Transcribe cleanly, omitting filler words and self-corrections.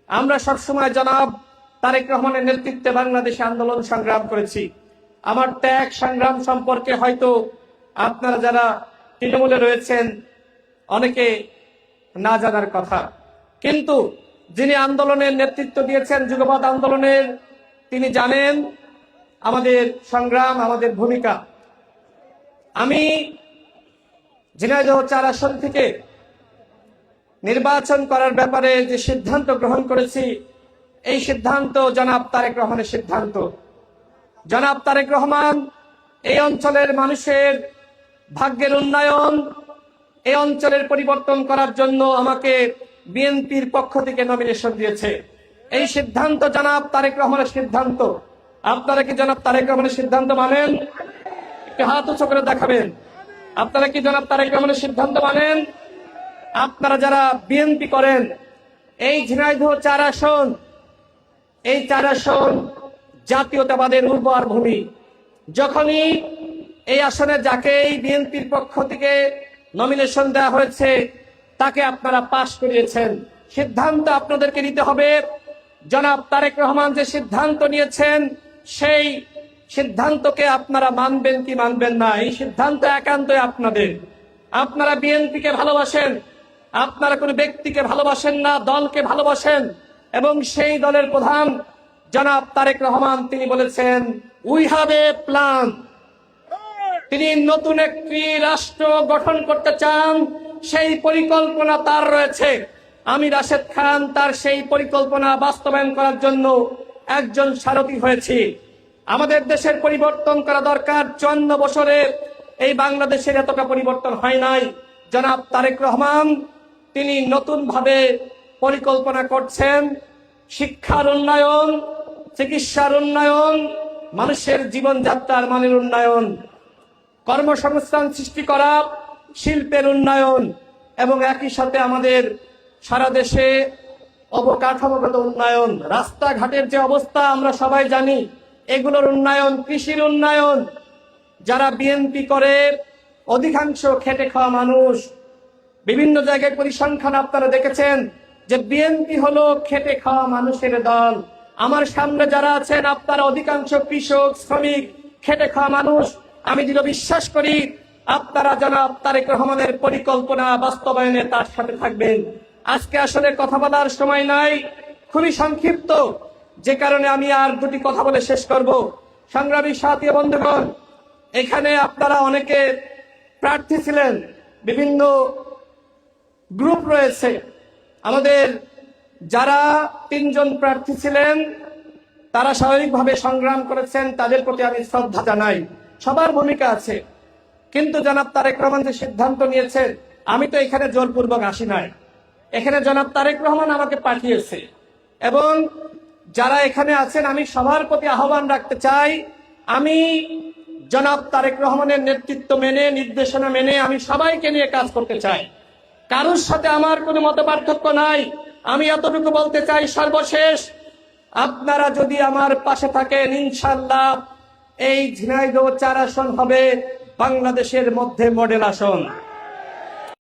আমরা সবসময় জনাব তারেক রহমানের নেতৃত্বে বাংলাদেশে আন্দোলন সংগ্রাম করেছি। আমার ত্যাগ সংগ্রাম সম্পর্কে হয়তো আপনারা যারা তৃণমূলে রয়েছেন অনেকে না জানার কথা, কিন্তু যিনি আন্দোলনের নেতৃত্ব দিয়েছেন যুগপৎ আন্দোলনের, তিনি জানেন আমাদের সংগ্রাম, আমাদের ভূমিকা। আমি ঝিনাইদহ ৪ আসন থেকে নির্বাচন করার ব্যাপারে যে সিদ্ধান্ত গ্রহণ করেছি, এই সিদ্ধান্ত জনাব তারেক রহমানের সিদ্ধান্ত। জনাব তারেক রহমান এই অঞ্চলের মানুষের ভাগ্যের উন্নয়ন, এই অঞ্চলের পরিবর্তন করার জন্য আমাকে বিএনপির পক্ষ থেকে নমিনেশন দিয়েছে। এই সিদ্ধান্ত জনাব তারেক রহমানের সিদ্ধান্ত। আপনারা কি জনাব তারেক রহমানের সিদ্ধান্ত মানেন? একটু হাত উঁচু করে দেখাবেন। আপনারা কি জনাব তারেক রহমানের সিদ্ধান্ত মানেন? আপনারা যারা বিএনপি করেন, এই ঝিনাইদহ ৪ আসন, এই ৪ আসন জাতীয়তাবাদের উর্বর ভূমি। যখনই এই আসনে যাকে এই বিএনপির পক্ষ থেকে নমিনেশন দেওয়া হয়েছে তাকে আপনারা পাশ করিয়েছেন। সিদ্ধান্ত আপনাদেরকে নিতে হবে। জনাব তারেক রহমান যে সিদ্ধান্ত নিয়েছেন সেই সিদ্ধান্তকে আপনারা মানবেন কি মানবেন না, এই সিদ্ধান্ত একান্তই আপনাদের। আপনারা বিএনপিকে ভালোবাসেন, আপনারা কোনো ব্যক্তিকে ভালোবাসেন না, দলকে ভালোবাসেন, এবং সেই দলের প্রধান জনাব তারেক রহমান তিনি বলেছেন উই হ্যাভ এ প্ল্যান। তিনি নতুন একটি রাষ্ট্র গঠন করতে চান, সেই পরিকল্পনা তার রয়েছে। আমি রাশেদ খান তার সেই পরিকল্পনা বাস্তবায়ন করার জন্য একজন সারথি হয়েছি। আমাদের দেশের পরিবর্তন করা দরকার। 54 বছরে এই বাংলাদেশের এতটা পরিবর্তন হয় নাই। জনাব তারেক রহমান তিনি নতুন ভাবে পরিকল্পনা করছেন শিক্ষার উন্নয়ন, চিকিৎসার উন্নয়ন, মানুষের জীবনযাত্রার মানের উন্নয়ন, কর্মসংস্থান সৃষ্টি করা, শিল্পের উন্নয়ন, এবং একই সাথে আমাদের সারা দেশে অবকাঠামোগত উন্নয়ন, রাস্তাঘাটের যে অবস্থা আমরা সবাই জানি, এগুলোর উন্নয়ন, কৃষির উন্নয়ন। যারা বিএনপি করে অধিকাংশ খেটে খাওয়া মানুষ। বিভিন্ন জায়গায় পরিসংখ্যান আপনারা দেখেছেন যে বিএনপি হলো খেটে খাওয়া মানুষের দল। আমার সামনে যারা আছেন আপনারা অধিকাংশ কৃষক, শ্রমিক, খেটে খাওয়া মানুষ। আমি দৃঢ় বিশ্বাস করি আপনারা জনাব তারেক রহমানের পরিকল্পনা বাস্তবায়নে তার সাথে থাকবেন। আজকে আসলে কথা বলার সময় নাই, খুবই সংক্ষিপ্ত, যে কারণে আমি আর দুটি কথা বলে শেষ করব। সংগ্রামী সাথী বন্ধুগণ, এখানে আপনারা অনেকে প্রার্থী ছিলেন, বিভিন্ন গ্রুপ রয়েছে। আমাদের যারা 3 জন প্রার্থী ছিলেন তারা স্বাভাবিকভাবে সংগ্রাম করেছেন, তাদের প্রতি আমি শ্রদ্ধা জানাই। সবার ভূমিকা আছে, কিন্তু জনাব তারেক রহমান যে সিদ্ধান্ত নিয়েছেন, আমি তো এখানে জোরপূর্বক আসি নাই। এখানে জনাব তারেক রহমান আমাকে পাঠিয়েছে, এবং যারা এখানে আছেন আমি সবার প্রতি আহ্বান রাখতে চাই, আমি জনাব তারেক রহমানের নেতৃত্ব মেনে, নির্দেশনা মেনে আমি সবাইকে নিয়ে কাজ করতে চাই। কারোর সাথে আমার কোনো মতপার্থক্য নাই। আমি এতটুকু বলতে চাই, সর্বশেষ আপনারা যদি আমার পাশে থাকেন, ইনশাআল্লাহ এই ঝিনাইদহ ৪ আসন হবে বাংলাদেশের মধ্যে মডেল আসন।